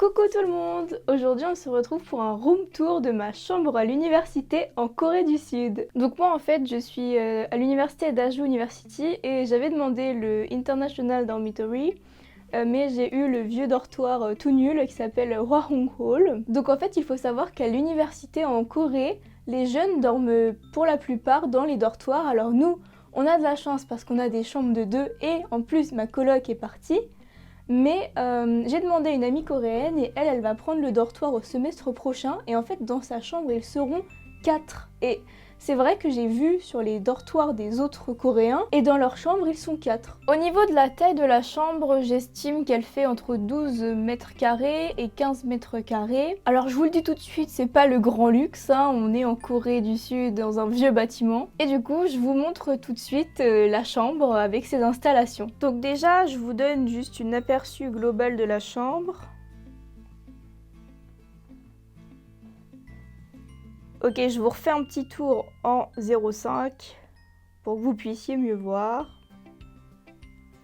Coucou tout le monde! Aujourd'hui on se retrouve pour un room tour de ma chambre à l'université en Corée du Sud. Donc moi en fait je suis à l'université d'Aju University et j'avais demandé le International Dormitory mais j'ai eu le vieux dortoir tout nul qui s'appelle Hwahong Hall. Donc en fait il faut savoir qu'à l'université en Corée, les jeunes dorment pour la plupart dans les dortoirs. Alors nous on a de la chance parce qu'on a des chambres de deux et en plus ma coloc est partie. Mais j'ai demandé à une amie coréenne et elle va prendre le dortoir au semestre prochain. Et en fait, dans sa chambre, ils seront 4. Et c'est vrai que j'ai vu sur les dortoirs des autres Coréens et dans leur chambre, ils sont 4. Au niveau de la taille de la chambre, j'estime qu'elle fait entre 12 mètres carrés et 15 mètres carrés. Alors je vous le dis tout de suite, c'est pas le grand luxe, hein, on est en Corée du Sud dans un vieux bâtiment. Et du coup, je vous montre tout de suite la chambre avec ses installations. Donc déjà, je vous donne juste une aperçu global de la chambre. Ok, je vous refais un petit tour en 0,5 pour que vous puissiez mieux voir.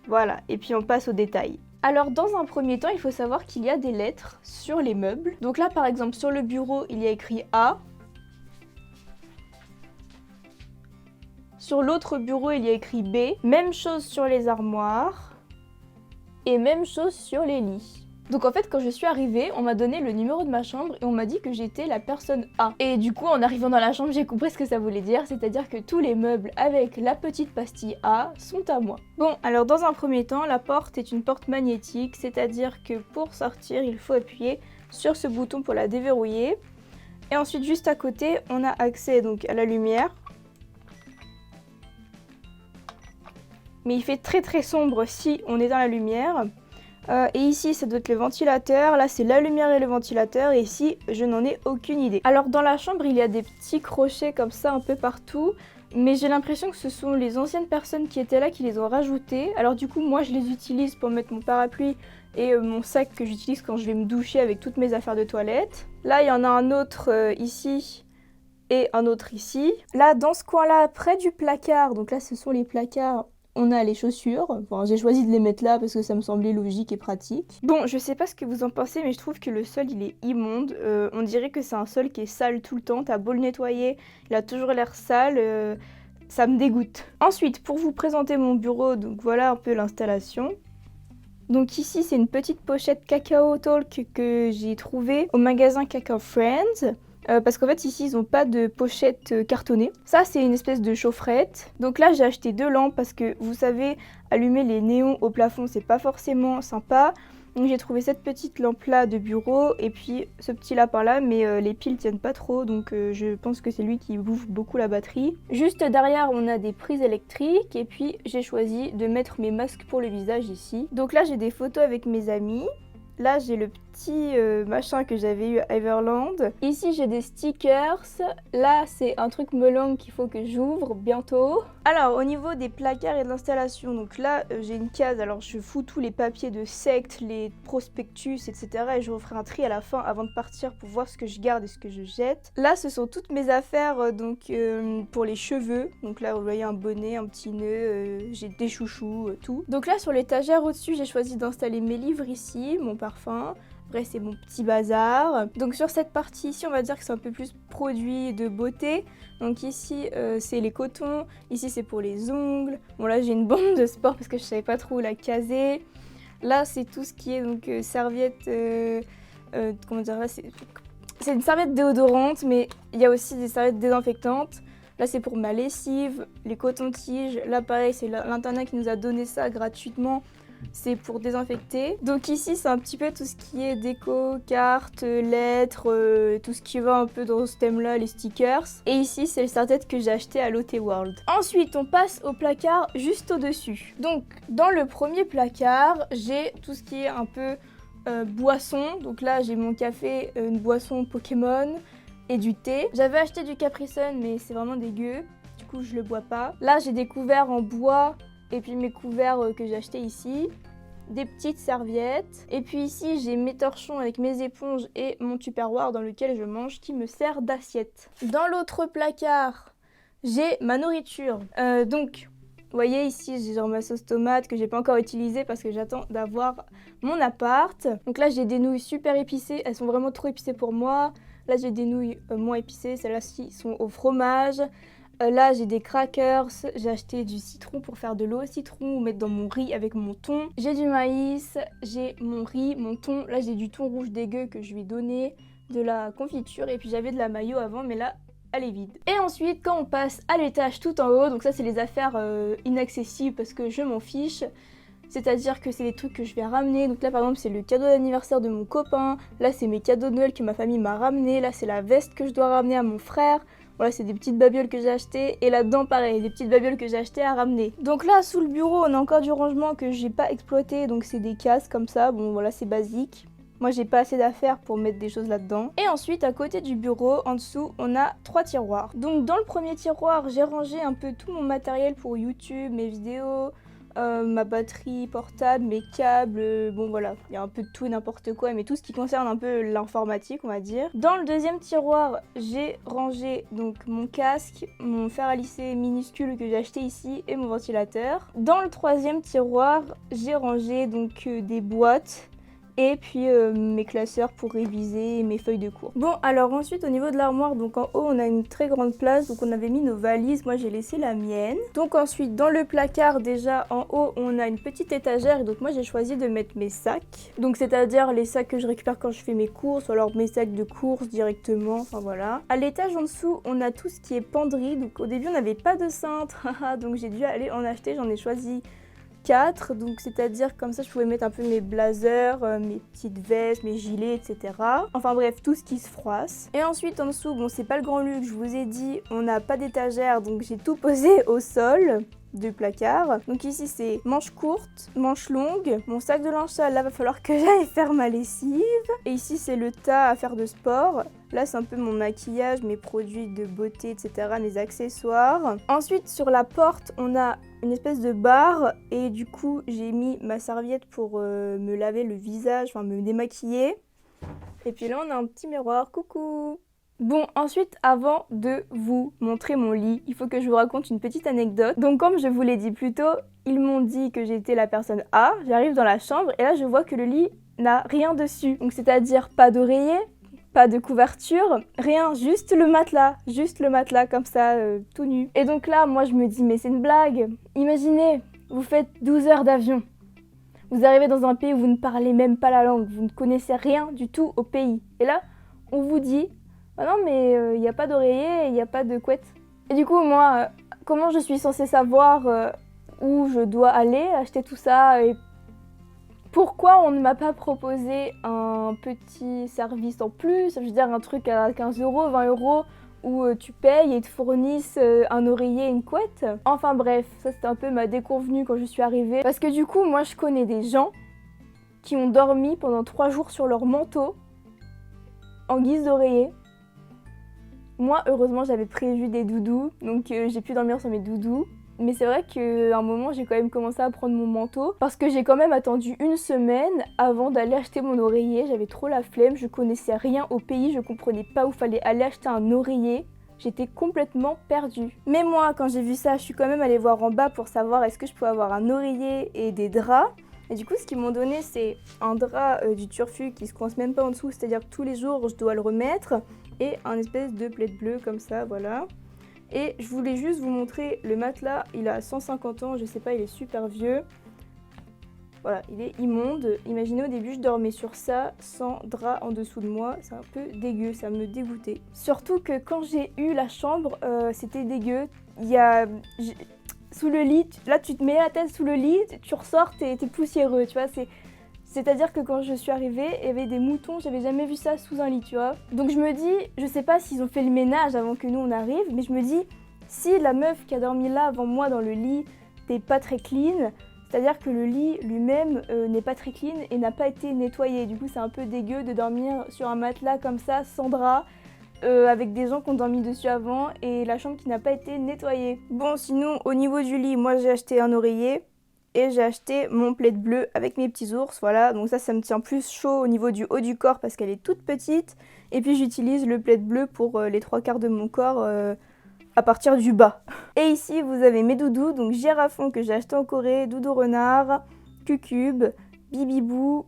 Voilà, et puis on passe aux détails. Alors dans un premier temps, il faut savoir qu'il y a des lettres sur les meubles. Donc là par exemple sur le bureau, il y a écrit A. Sur l'autre bureau, il y a écrit B. Même chose sur les armoires. Et même chose sur les lits. Donc en fait quand je suis arrivée, on m'a donné le numéro de ma chambre et on m'a dit que j'étais la personne A. Et du coup en arrivant dans la chambre, j'ai compris ce que ça voulait dire, c'est-à-dire que tous les meubles avec la petite pastille A sont à moi. Bon, alors dans un premier temps, la porte est une porte magnétique, c'est-à-dire que pour sortir, il faut appuyer sur ce bouton pour la déverrouiller. Et ensuite juste à côté, on a accès donc à la lumière. Mais il fait très sombre si on est dans la lumière. Et ici ça doit être le ventilateur, là c'est la lumière et le ventilateur, et ici je n'en ai aucune idée. Alors dans la chambre il y a des petits crochets comme ça un peu partout, mais j'ai l'impression que ce sont les anciennes personnes qui étaient là qui les ont rajoutés. Alors du coup moi je les utilise pour mettre mon parapluie et mon sac que j'utilise quand je vais me doucher avec toutes mes affaires de toilette. Là il y en a un autre ici et un autre ici. Là dans ce coin là près du placard, donc là ce sont les placards, on a les chaussures. Enfin, j'ai choisi de les mettre là parce que ça me semblait logique et pratique. Bon, je sais pas ce que vous en pensez, mais je trouve que le sol il est immonde. On dirait que c'est un sol qui est sale tout le temps. T'as beau le nettoyer, il a toujours l'air sale. Ça me dégoûte. Ensuite, pour vous présenter mon bureau, donc voilà un peu l'installation. Donc ici, c'est une petite pochette Cacao Talk que j'ai trouvée au magasin Cacao Friends. Parce qu'en fait ici ils n'ont pas de pochette cartonnée. Ça c'est une espèce de chaufferette. Donc là j'ai acheté 2 lampes parce que vous savez, allumer les néons au plafond c'est pas forcément sympa. Donc j'ai trouvé cette petite lampe là de bureau et puis ce petit lapin là, mais les piles tiennent pas trop, donc je pense que c'est lui qui bouffe beaucoup la batterie. Juste derrière on a des prises électriques et puis j'ai choisi de mettre mes masques pour le visage ici. Donc là j'ai des photos avec mes amis. Là, j'ai le petit machin que j'avais eu à Everland. Ici, j'ai des stickers. Là, c'est un truc melon qu'il faut que j'ouvre bientôt. Alors, au niveau des placards et de l'installation, donc là, j'ai une case. Alors, je fous tous les papiers de secte, les prospectus, etc. Et je referai un tri à la fin avant de partir pour voir ce que je garde et ce que je jette. Là, ce sont toutes mes affaires donc pour les cheveux. Donc là, vous voyez un bonnet, un petit nœud, j'ai des chouchous, tout. Donc là, sur l'étagère au-dessus, j'ai choisi d'installer mes livres ici, mon parfum. Après c'est mon petit bazar. Donc sur cette partie ici on va dire que c'est un peu plus produit de beauté. Donc ici c'est les cotons, ici c'est pour les ongles. Bon là j'ai une bande de sport parce que je savais pas trop où la caser. Là c'est tout ce qui est donc serviette, comment dire, là c'est une serviette déodorante, mais il y a aussi des serviettes désinfectantes. Là c'est pour ma lessive, les cotons-tiges. Là pareil c'est l'internat qui nous a donné ça gratuitement. C'est pour désinfecter. Donc ici c'est un petit peu tout ce qui est déco, cartes, lettres, tout ce qui va un peu dans ce thème là, les stickers. Et ici c'est le serre-tête que j'ai acheté à Lotte World. Ensuite on passe au placard juste au dessus. Donc dans le premier placard j'ai tout ce qui est un peu boisson. Donc là j'ai mon café, une boisson Pokémon et du thé. J'avais acheté du Capri Sun mais c'est vraiment dégueu, du coup je le bois pas. Là j'ai des couverts en bois. Et puis mes couverts que j'ai achetés ici, des petites serviettes. Et puis ici, j'ai mes torchons avec mes éponges et mon tupperware dans lequel je mange qui me sert d'assiette. Dans l'autre placard, j'ai ma nourriture. Donc, Vous voyez ici, j'ai genre ma sauce tomate que j'ai pas encore utilisée parce que j'attends d'avoir mon appart. Donc là, j'ai des nouilles super épicées, elles sont vraiment trop épicées pour moi. Là, j'ai des nouilles moins épicées, celles-là-ci sont au fromage. Là, j'ai des crackers, j'ai acheté du citron pour faire de l'eau au citron ou mettre dans mon riz avec mon thon. J'ai du maïs, j'ai mon riz, mon thon. Là, j'ai du thon rouge dégueu que je lui ai donné, de la confiture et puis j'avais de la mayo avant, mais là, elle est vide. Et ensuite, quand on passe à l'étage tout en haut, donc ça c'est les affaires inaccessibles parce que je m'en fiche. C'est-à-dire que c'est des trucs que je vais ramener. Donc là par exemple c'est le cadeau d'anniversaire de mon copain. Là c'est mes cadeaux de Noël que ma famille m'a ramené. Là c'est la veste que je dois ramener à mon frère. Voilà, c'est des petites babioles que j'ai achetées. Et là-dedans pareil, des petites babioles que j'ai achetées à ramener. Donc là sous le bureau on a encore du rangement que j'ai pas exploité. Donc c'est des cases comme ça. Bon voilà, c'est basique. Moi j'ai pas assez d'affaires pour mettre des choses là-dedans. Et ensuite à côté du bureau, en dessous, on a 3 tiroirs. Donc dans le premier tiroir, j'ai rangé un peu tout mon matériel pour YouTube, mes vidéos, ma batterie portable, mes câbles, bon voilà, il y a un peu de tout et n'importe quoi, mais tout ce qui concerne un peu l'informatique on va dire. Dans le deuxième tiroir, j'ai rangé donc mon casque, mon fer à lisser minuscule que j'ai acheté ici et mon ventilateur. Dans le troisième tiroir, j'ai rangé donc des boîtes et puis mes classeurs pour réviser mes feuilles de cours. Bon alors ensuite au niveau de l'armoire, donc en haut on a une très grande place, donc on avait mis nos valises, moi j'ai laissé la mienne. Donc ensuite dans le placard déjà en haut on a une petite étagère et donc moi j'ai choisi de mettre mes sacs. Donc c'est-à-dire les sacs que je récupère quand je fais mes courses ou alors mes sacs de courses directement, enfin voilà. À l'étage en dessous on a tout ce qui est penderie, donc au début on n'avait pas de cintre, donc j'ai dû aller en acheter, j'en ai choisi 4, donc c'est-à-dire comme ça je pouvais mettre un peu mes blazers, mes petites vestes, mes gilets, etc. Enfin bref, tout ce qui se froisse. Et ensuite en dessous, bon c'est pas le grand luxe, je vous ai dit, on n'a pas d'étagère, donc j'ai tout posé au sol du placard. Donc ici c'est manches courtes, manches longues, mon sac de linge sale, là va falloir que j'aille faire ma lessive. Et ici c'est le tas à faire de sport. Là c'est un peu mon maquillage, mes produits de beauté, etc., mes accessoires. Ensuite sur la porte on a une espèce de barre et du coup j'ai mis ma serviette pour me laver le visage, enfin me démaquiller. Et puis là on a un petit miroir, coucou. Bon ensuite avant de vous montrer mon lit, il faut que je vous raconte une petite anecdote. Donc comme je vous l'ai dit plus tôt, ils m'ont dit que j'étais la personne A, j'arrive dans la chambre et là je vois que le lit n'a rien dessus. Donc c'est-à-dire pas d'oreiller, pas de couverture, rien, juste le matelas comme ça, tout nu. Et donc là, moi je me dis, mais c'est une blague. Imaginez, vous faites 12 heures d'avion. Vous arrivez dans un pays où vous ne parlez même pas la langue, vous ne connaissez rien du tout au pays. Et là, on vous dit, ah non mais il n'y a pas d'oreiller, il n'y a pas de couette. Et du coup, moi, comment je suis censée savoir où je dois aller acheter tout ça et pourquoi on ne m'a pas proposé un petit service en plus, je veux dire un truc à 15 €, 20 € où tu payes et ils te fournissent un oreiller et une couette. Enfin bref, ça c'était un peu ma déconvenue quand je suis arrivée. Parce que du coup, moi je connais des gens qui ont dormi pendant 3 jours sur leur manteau en guise d'oreiller. Moi, heureusement, j'avais prévu des doudous, donc j'ai pu dormir sur mes doudous. Mais c'est vrai qu'à un moment, j'ai quand même commencé à prendre mon manteau parce que j'ai quand même attendu une semaine avant d'aller acheter mon oreiller. J'avais trop la flemme, je connaissais rien au pays, je comprenais pas où fallait aller acheter un oreiller. J'étais complètement perdue. Mais moi, quand j'ai vu ça, je suis quand même allée voir en bas pour savoir est-ce que je pouvais avoir un oreiller et des draps. Et du coup, ce qu'ils m'ont donné, c'est un drap du Turfu qui se coince même pas en dessous, c'est-à-dire que tous les jours, je dois le remettre. Et un espèce de plaid bleu comme ça, voilà. Et je voulais juste vous montrer le matelas, il a 150 ans, je sais pas, il est super vieux. Voilà, il est immonde. Imaginez au début, je dormais sur ça, sans drap en dessous de moi. C'est un peu dégueu, ça me dégoûtait. Surtout que quand j'ai eu la chambre, c'était dégueu. Il y a... Sous le lit, là tu te mets la tête sous le lit, tu ressors, t'es poussiéreux, tu vois, c'est-à-dire que quand je suis arrivée, il y avait des moutons, j'avais jamais vu ça sous un lit, tu vois. Donc je me dis, je sais pas s'ils ont fait le ménage avant que nous on arrive, mais je me dis, si la meuf qui a dormi là avant moi dans le lit n'est pas très clean, c'est-à-dire que le lit lui-même n'est pas très clean et n'a pas été nettoyé. Du coup c'est un peu dégueu de dormir sur un matelas comme ça, sans drap, avec des gens qui ont dormi dessus avant et la chambre qui n'a pas été nettoyée. Bon sinon au niveau du lit, moi j'ai acheté un oreiller. Et j'ai acheté mon plaid bleu avec mes petits ours, voilà. Donc ça me tient plus chaud au niveau du haut du corps parce qu'elle est toute petite. Et puis j'utilise le plaid bleu pour les 3 quarts de mon corps. à partir du bas. Et ici, vous avez mes doudous, donc Girafon que j'ai acheté en Corée, Doudou Renard, Cucube, Bibibou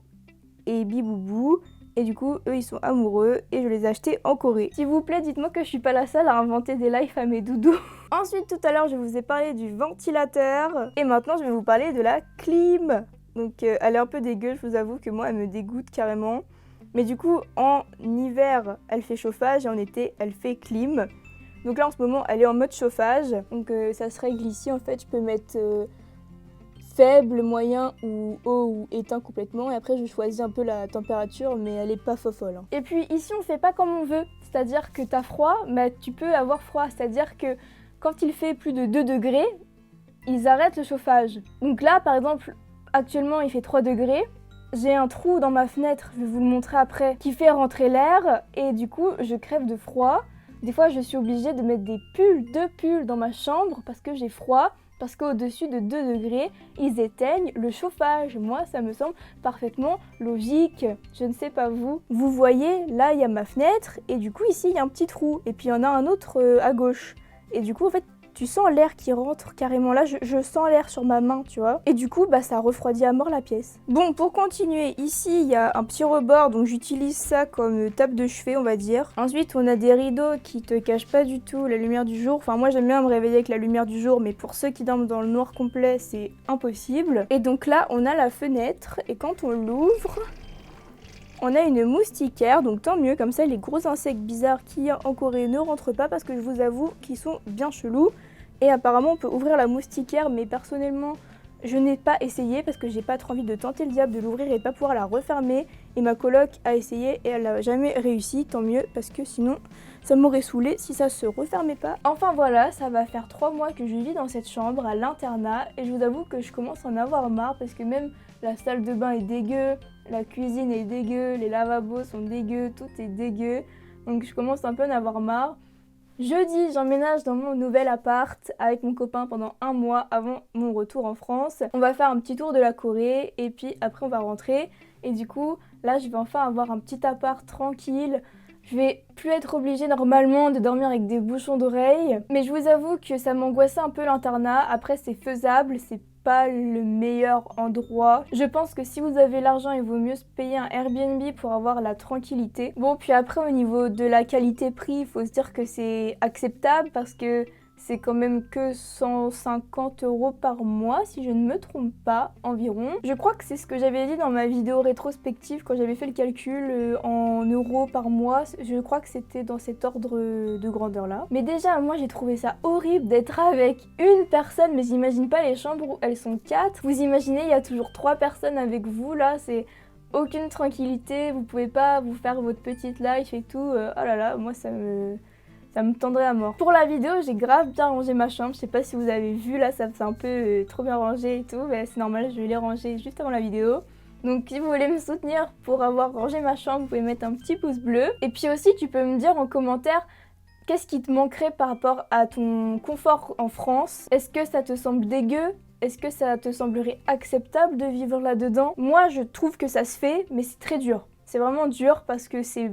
et Biboubou. Et du coup, eux, ils sont amoureux et je les ai achetés en Corée. S'il vous plaît, dites-moi que je suis pas la seule à inventer des lives à mes doudous. Ensuite, tout à l'heure, je vous ai parlé du ventilateur. Et maintenant, je vais vous parler de la clim. Donc, elle est un peu dégueu, je vous avoue que moi, elle me dégoûte carrément. Mais du coup, en hiver, elle fait chauffage et en été, elle fait clim. Donc là, en ce moment, elle est en mode chauffage. Donc, ça se règle ici. En fait, je peux mettre faible, moyen ou haut ou éteint complètement. Et après, je choisis un peu la température, mais elle est pas fofolle. Et puis ici, on fait pas comme on veut. C'est-à-dire que t'as froid, mais tu peux avoir froid. C'est-à-dire que quand il fait plus de 2 degrés, ils arrêtent le chauffage. Donc là, par exemple, actuellement, il fait 3 degrés. J'ai un trou dans ma fenêtre, je vais vous le montrer après, qui fait rentrer l'air. Et du coup, je crève de froid. Des fois, je suis obligée de mettre 2 pulls dans ma chambre parce que j'ai froid. Parce qu'au-dessus de 2 degrés, ils éteignent le chauffage. Moi, ça me semble parfaitement logique. Je ne sais pas vous. Vous voyez, là, il y a ma fenêtre. Et du coup, ici, il y a un petit trou. Et puis, il y en a un autre à gauche. Et du coup, en fait, tu sens l'air qui rentre carrément. Là, je sens l'air sur ma main, tu vois. Et du coup, bah, ça refroidit à mort la pièce. Bon, pour continuer, ici, il y a un petit rebord. Donc, j'utilise ça comme table de chevet, on va dire. Ensuite, on a des rideaux qui te cachent pas du tout la lumière du jour. Enfin, moi, j'aime bien me réveiller avec la lumière du jour. Mais pour ceux qui dorment dans le noir complet, c'est impossible. Et donc là, on a la fenêtre. Et quand on l'ouvre, on a une moustiquaire, donc tant mieux, comme ça les gros insectes bizarres qu'il y a en Corée ne rentrent pas parce que je vous avoue qu'ils sont bien chelous. Et apparemment on peut ouvrir la moustiquaire, mais personnellement je n'ai pas essayé parce que j'ai pas trop envie de tenter le diable de l'ouvrir et pas pouvoir la refermer. Et ma coloc a essayé et elle n'a jamais réussi, tant mieux parce que sinon ça m'aurait saoulé si ça se refermait pas. Enfin voilà, ça va faire 3 mois que je vis dans cette chambre à l'internat et je vous avoue que je commence à en avoir marre parce que même la salle de bain est dégueu, la cuisine est dégueu, les lavabos sont dégueux, tout est dégueu. Donc je commence un peu à en avoir marre. Jeudi, j'emménage dans mon nouvel appart avec mon copain pendant 1 mois avant mon retour en France. On va faire un petit tour de la Corée et puis après on va rentrer. Et du coup, là je vais enfin avoir un petit appart tranquille. Je vais plus être obligée normalement de dormir avec des bouchons d'oreilles. Mais je vous avoue que ça m'angoissait un peu l'internat. Après c'est faisable, c'est pas le meilleur endroit. Je pense que si vous avez l'argent, il vaut mieux se payer un Airbnb pour avoir la tranquillité. Bon, puis après au niveau de la qualité-prix, il faut se dire que c'est acceptable parce que c'est quand même que 150 € par mois, si je ne me trompe pas, environ. Je crois que c'est ce que j'avais dit dans ma vidéo rétrospective quand j'avais fait le calcul en euros par mois. Je crois que c'était dans cet ordre de grandeur-là. Mais déjà, moi, j'ai trouvé ça horrible d'être avec une personne, mais j'imagine pas les chambres où elles sont 4. Vous imaginez, il y a toujours 3 personnes avec vous, là, c'est aucune tranquillité, vous pouvez pas vous faire votre petite life et tout. Oh là là, moi, ça me tendrait à mort. Pour la vidéo, j'ai grave bien rangé ma chambre. Je sais pas si vous avez vu, là, ça c'est un peu trop bien rangé et tout. Mais c'est normal, je vais les ranger juste avant la vidéo. Donc si vous voulez me soutenir pour avoir rangé ma chambre, vous pouvez mettre un petit pouce bleu. Et puis aussi, tu peux me dire en commentaire qu'est-ce qui te manquerait par rapport à ton confort en France. Est-ce que ça te semble dégueu ? Est-ce que ça te semblerait acceptable de vivre là-dedans ? Moi, je trouve que ça se fait, mais c'est très dur. C'est vraiment dur parce que c'est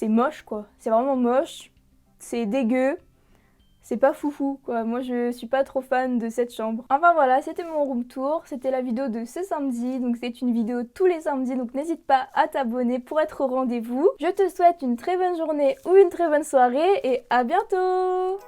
moche, quoi. C'est vraiment moche. C'est dégueu, c'est pas foufou quoi, moi je suis pas trop fan de cette chambre. Enfin voilà, c'était mon room tour, c'était la vidéo de ce samedi, donc c'est une vidéo tous les samedis, donc n'hésite pas à t'abonner pour être au rendez-vous. Je te souhaite une très bonne journée ou une très bonne soirée et à bientôt!